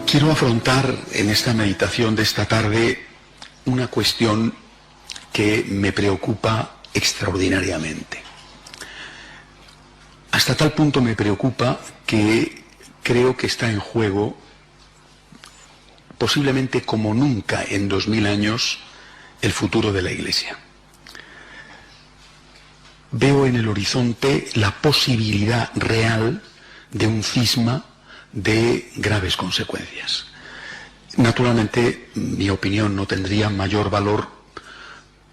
Quiero afrontar en esta meditación de esta tarde una cuestión que me preocupa extraordinariamente. Hasta tal punto me preocupa que creo que está en juego, posiblemente como nunca en 2000 años, el futuro de la Iglesia. Veo en el horizonte la posibilidad real de un cisma de graves consecuencias. Naturalmente, mi opinión no tendría mayor valor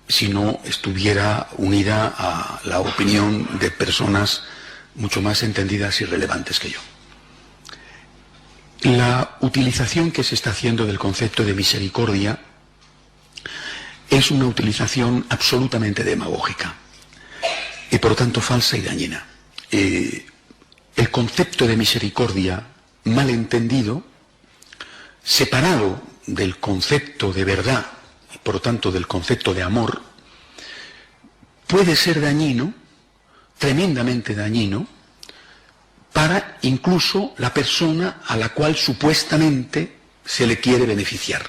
si no estuviera unida a la opinión de personas mucho más entendidas y relevantes que yo. La utilización que se está haciendo del concepto de misericordia es una utilización absolutamente demagógica y por lo tanto falsa y dañina. El concepto de misericordia mal entendido, separado del concepto de verdad y por lo tanto del concepto de amor, puede ser dañino, tremendamente dañino, para incluso la persona a la cual supuestamente se le quiere beneficiar.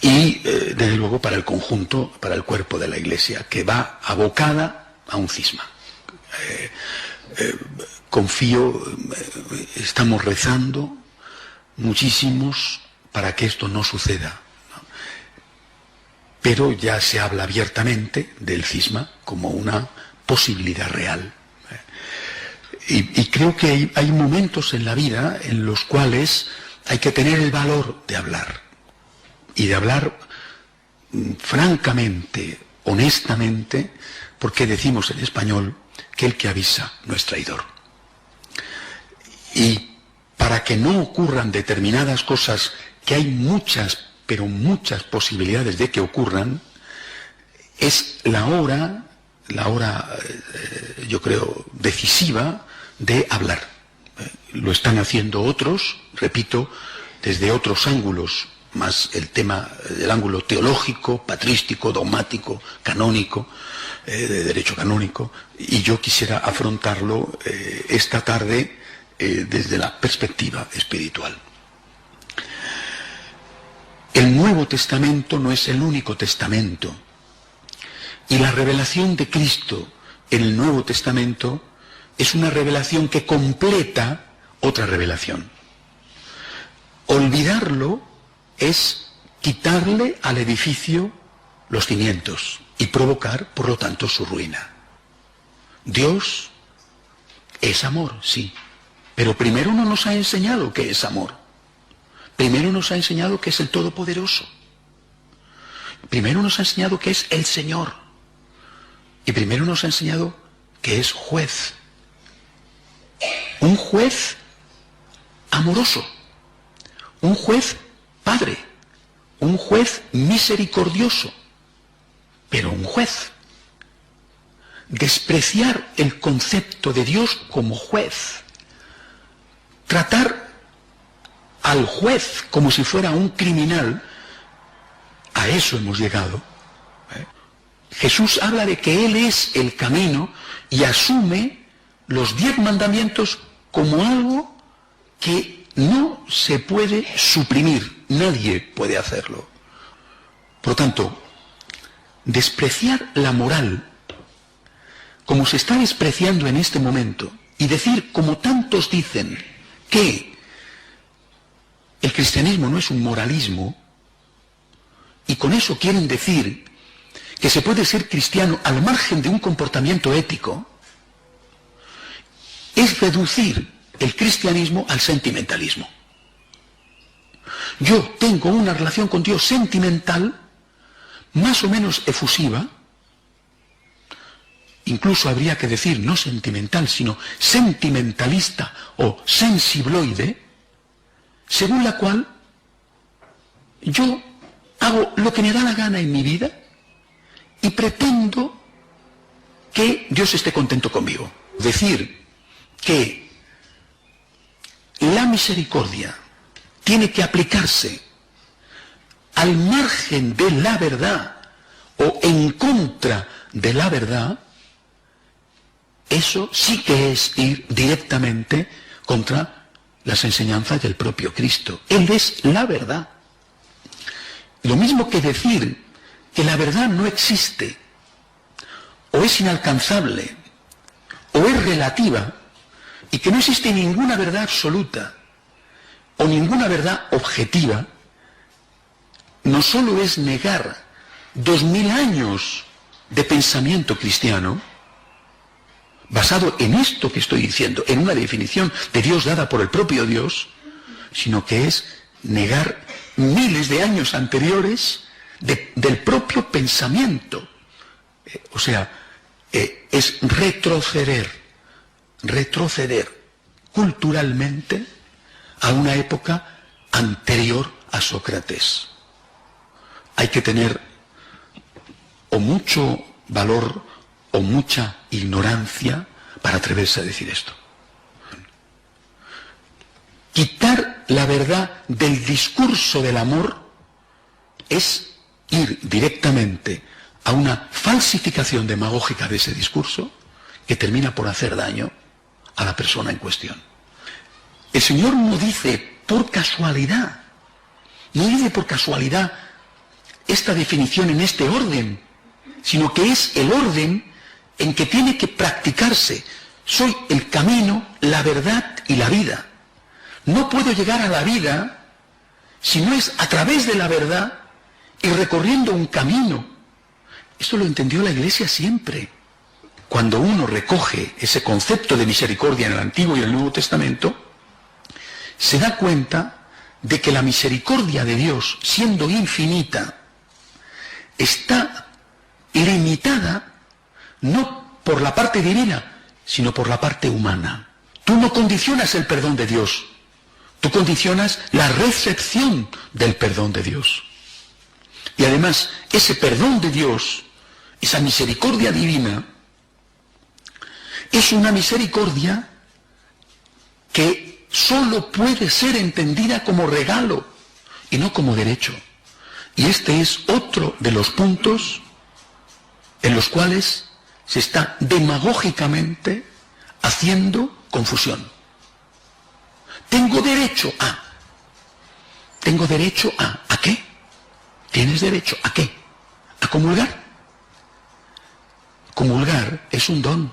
Y desde luego para el conjunto, para el cuerpo de la Iglesia, que va abocada a un cisma. Confío, estamos rezando muchísimos para que esto no suceda, ¿no? Pero ya se habla abiertamente del cisma como una posibilidad real. Y creo que hay momentos en la vida en los cuales hay que tener el valor de hablar, y de hablar francamente, honestamente, porque decimos en español que el que avisa no es traidor. Y para que no ocurran determinadas cosas, que hay muchas, pero muchas posibilidades de que ocurran, es la hora, yo creo, decisiva de hablar. Lo están haciendo otros, repito, desde otros ángulos, más el tema del ángulo teológico, patrístico, dogmático, canónico, de derecho canónico, y yo quisiera afrontarlo esta tarde desde la perspectiva espiritual. El Nuevo Testamento no es el único testamento, y la revelación de Cristo en el Nuevo Testamento es una revelación que completa otra revelación. Olvidarlo es quitarle al edificio los cimientos y provocar, por lo tanto, su ruina. Dios es amor, sí, pero primero no nos ha enseñado qué es amor. Primero nos ha enseñado que es el Todopoderoso. Primero nos ha enseñado que es el Señor. Y primero nos ha enseñado que es juez. Un juez amoroso. Un juez padre. Un juez misericordioso. Pero un juez. Despreciar el concepto de Dios como juez. Tratar al juez como si fuera un criminal. A eso hemos llegado. Jesús habla de que Él es el camino y asume los 10 mandamientos como algo que no se puede suprimir. Nadie puede hacerlo. Por lo tanto, despreciar la moral, como se está despreciando en este momento, y decir, como tantos dicen, que el cristianismo no es un moralismo, y con eso quieren decir que se puede ser cristiano al margen de un comportamiento ético, es reducir el cristianismo al sentimentalismo. Yo tengo una relación con Dios sentimental, más o menos efusiva, incluso habría que decir no sentimental, sino sentimentalista o sensibloide, según la cual yo hago lo que me da la gana en mi vida y pretendo que Dios esté contento conmigo. Decir que la misericordia tiene que aplicarse al margen de la verdad o en contra de la verdad, eso sí que es ir directamente contra las enseñanzas del propio Cristo. Él es la verdad. Lo mismo que decir que la verdad no existe, o es inalcanzable, o es relativa, y que no existe ninguna verdad absoluta, o ninguna verdad objetiva, no solo es negar 2000 años de pensamiento cristiano, basado en esto que estoy diciendo, en una definición de Dios dada por el propio Dios, sino que es negar miles de años anteriores del propio pensamiento. O sea, es retroceder culturalmente a una época anterior a Sócrates. Hay que tener o mucho valor o mucha ignorancia para atreverse a decir esto. Quitar la verdad del discurso del amor es ir directamente a una falsificación demagógica de ese discurso que termina por hacer daño a la persona en cuestión. El Señor no dice por casualidad, no dice por casualidad esta definición en este orden, sino que es el orden en que tiene que practicarse. Soy el camino, la verdad y la vida. No puedo llegar a la vida si no es a través de la verdad y recorriendo un camino. Esto lo entendió la Iglesia siempre. Cuando uno recoge ese concepto de misericordia en el Antiguo y el Nuevo Testamento, se da cuenta de que la misericordia de Dios, siendo infinita, está limitada no por la parte divina, sino por la parte humana. Tú no condicionas el perdón de Dios, tú condicionas la recepción del perdón de Dios. Y además, ese perdón de Dios, esa misericordia divina, es una misericordia que solo puede ser entendida como regalo y no como derecho. Y este es otro de los puntos en los cuales se está demagógicamente haciendo confusión. Tengo derecho a. ¿Tengo derecho a? ¿A qué? ¿Tienes derecho a qué? ¿A comulgar? Comulgar es un don.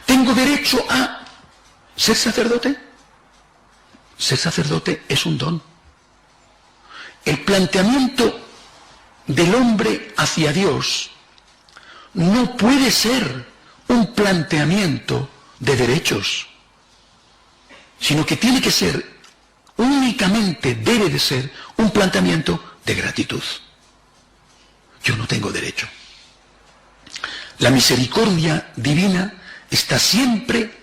¿Tengo derecho a ser sacerdote? Ser sacerdote es un don. El planteamiento del hombre hacia Dios no puede ser un planteamiento de derechos, sino que tiene que ser, únicamente debe de ser, un planteamiento de gratitud. Yo no tengo derecho. La misericordia divina está siempre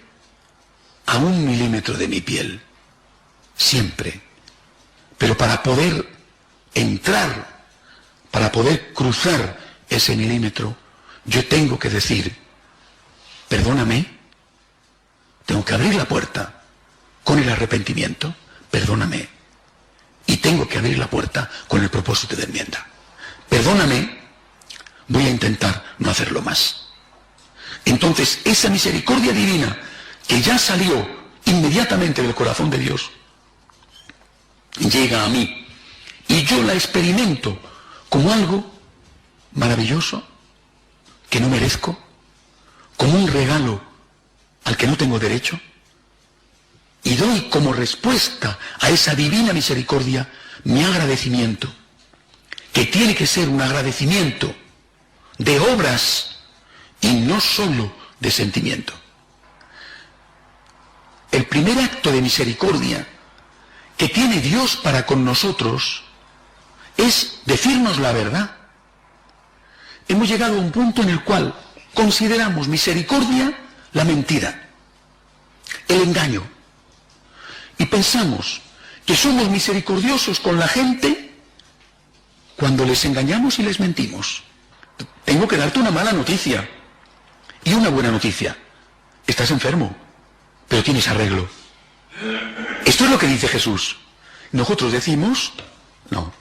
a 1 milímetro de mi piel, siempre. Pero para poder entrar, para poder cruzar ese milímetro, yo tengo que decir, perdóname, tengo que abrir la puerta con el arrepentimiento, perdóname, y tengo que abrir la puerta con el propósito de enmienda. Perdóname, voy a intentar no hacerlo más. Entonces, esa misericordia divina que ya salió inmediatamente del corazón de Dios, llega a mí y yo la experimento como algo maravilloso que no merezco, como un regalo al que no tengo derecho, y doy como respuesta a esa divina misericordia mi agradecimiento, que tiene que ser un agradecimiento de obras y no solo de sentimiento. El primer acto de misericordia que tiene Dios para con nosotros es decirnos la verdad. Hemos llegado a un punto en el cual consideramos misericordia la mentira, el engaño, y pensamos que somos misericordiosos con la gente cuando les engañamos y les mentimos. Tengo que darte una mala noticia y una buena noticia. Estás enfermo, pero tienes arreglo. Esto es lo que dice Jesús. Nosotros decimos, no,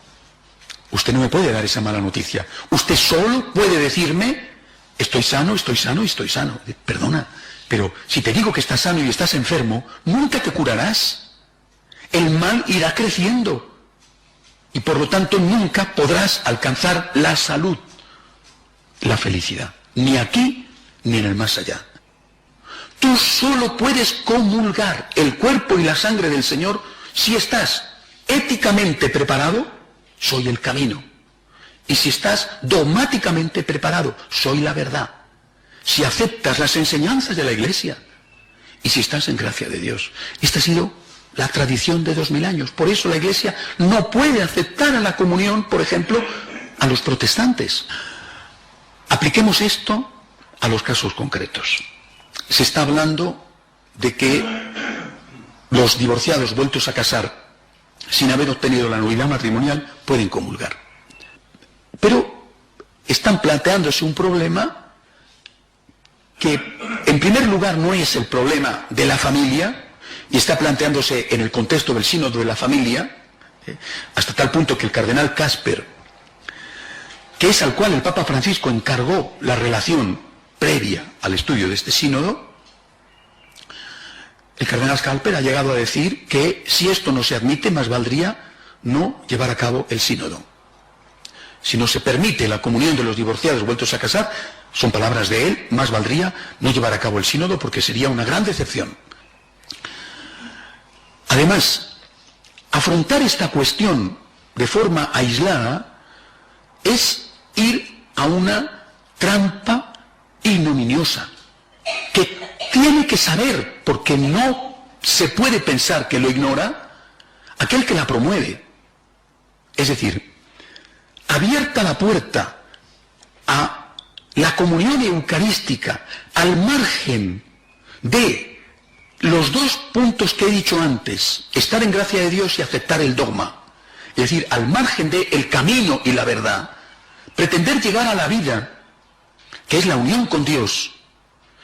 usted no me puede dar esa mala noticia. Usted solo puede decirme, estoy sano y estoy sano. Perdona, pero si te digo que estás sano y estás enfermo, nunca te curarás. el mal irá creciendo y por lo tanto nunca podrás alcanzar la salud, la felicidad, ni aquí ni en el más allá. Tú solo puedes comulgar el cuerpo y la sangre del Señor si estás éticamente preparado, soy el camino. Y si estás dogmáticamente preparado, soy la verdad. Si aceptas las enseñanzas de la Iglesia y si estás en gracia de Dios. Esta ha sido la tradición de 2000 años. Por eso la Iglesia no puede aceptar a la comunión, por ejemplo, a los protestantes. Apliquemos esto a los casos concretos. Se está hablando de que los divorciados vueltos a casar sin haber obtenido la nulidad matrimonial pueden comulgar. Pero están planteándose un problema que en primer lugar no es el problema de la familia y está planteándose en el contexto del sínodo de la familia, hasta tal punto que el cardenal Casper, que es al cual el Papa Francisco encargó la relación previa al estudio de este sínodo, el cardenal Casper ha llegado a decir que si esto no se admite, más valdría no llevar a cabo el sínodo. Si no se permite la comunión de los divorciados vueltos a casar, son palabras de él, más valdría no llevar a cabo el sínodo porque sería una gran decepción. Además, afrontar esta cuestión de forma aislada es ir a una trampa ignominiosa que tiene que saber, porque no se puede pensar que lo ignora, aquel que la promueve. Es decir, abierta la puerta a la comunión eucarística al margen de los dos puntos que he dicho antes, estar en gracia de Dios y aceptar el dogma, es decir, al margen de el camino y la verdad, pretender llegar a la vida, que es la unión con Dios,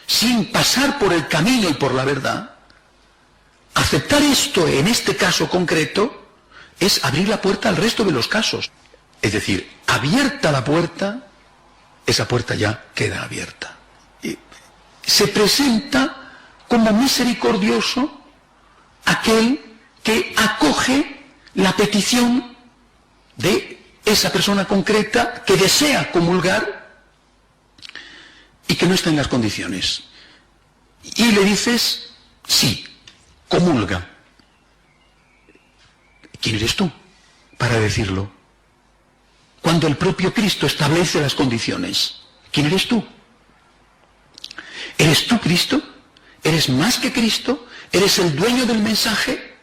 sin pasar por el camino y por la verdad, aceptar esto en este caso concreto es abrir la puerta al resto de los casos. Es decir, abierta la puerta, esa puerta ya queda abierta. Y se presenta como misericordioso aquel que acoge la petición de esa persona concreta que desea comulgar y que no está en las condiciones. Y le dices, sí, comulga. ¿Quién eres tú para decirlo? Cuando el propio Cristo establece las condiciones. ¿Quién eres tú? ¿Eres tú Cristo? ¿Eres más que Cristo? ¿Eres el dueño del mensaje?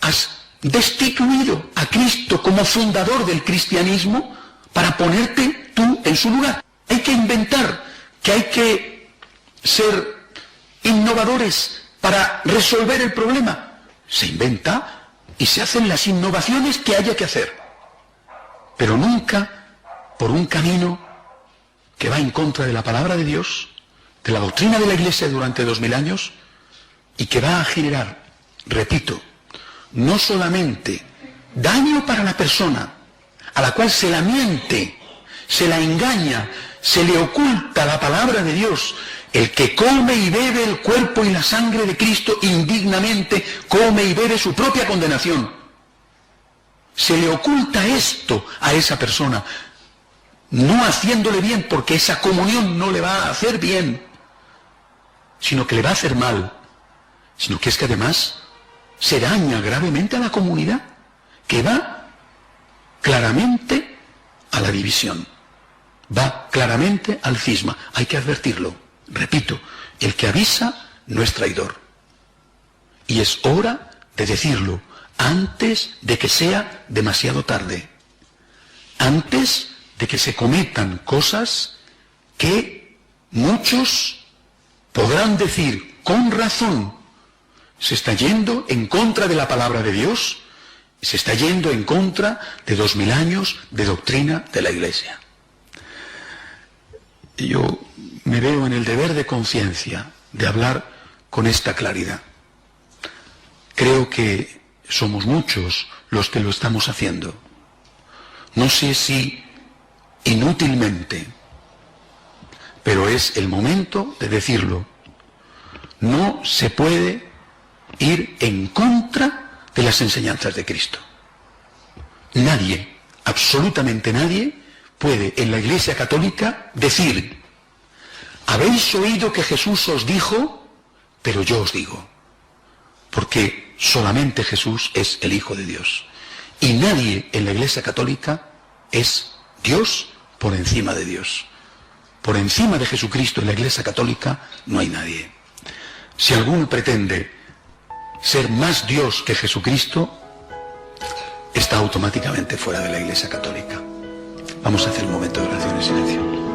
¿Has destituido a Cristo como fundador del cristianismo para ponerte tú en su lugar? Hay que inventar, que hay que ser innovadores para resolver el problema. Se inventa y se hacen las innovaciones que haya que hacer, pero nunca por un camino que va en contra de la palabra de Dios, de la doctrina de la Iglesia durante 2000 años, y que va a generar, repito, no solamente daño para la persona, a la cual se la miente, se la engaña, se le oculta la palabra de Dios. El que come y bebe el cuerpo y la sangre de Cristo indignamente, come y bebe su propia condenación. Se le oculta esto a esa persona, no haciéndole bien, porque esa comunión no le va a hacer bien, sino que le va a hacer mal, sino que es que además se daña gravemente a la comunidad, que va claramente a la división, va claramente al cisma. Hay que advertirlo. Repito, el que avisa no es traidor. Y es hora de decirlo antes de que sea demasiado tarde, antes de que se cometan cosas que muchos podrán decir con razón: se está yendo en contra de la palabra de Dios, se está yendo en contra de 2000 años de doctrina de la Iglesia. Yo me veo en el deber de conciencia de hablar con esta claridad. Creo que somos muchos los que lo estamos haciendo. No sé si inútilmente, pero es el momento de decirlo. No se puede ir en contra de las enseñanzas de Cristo. Nadie, absolutamente nadie, puede en la Iglesia Católica decir: habéis oído que Jesús os dijo, pero yo os digo. Porque solamente Jesús es el Hijo de Dios. Y nadie en la Iglesia Católica es Dios por encima de Dios. Por encima de Jesucristo en la Iglesia Católica no hay nadie. Si alguno pretende ser más Dios que Jesucristo, está automáticamente fuera de la Iglesia Católica. Vamos a hacer un momento de oración en silencio.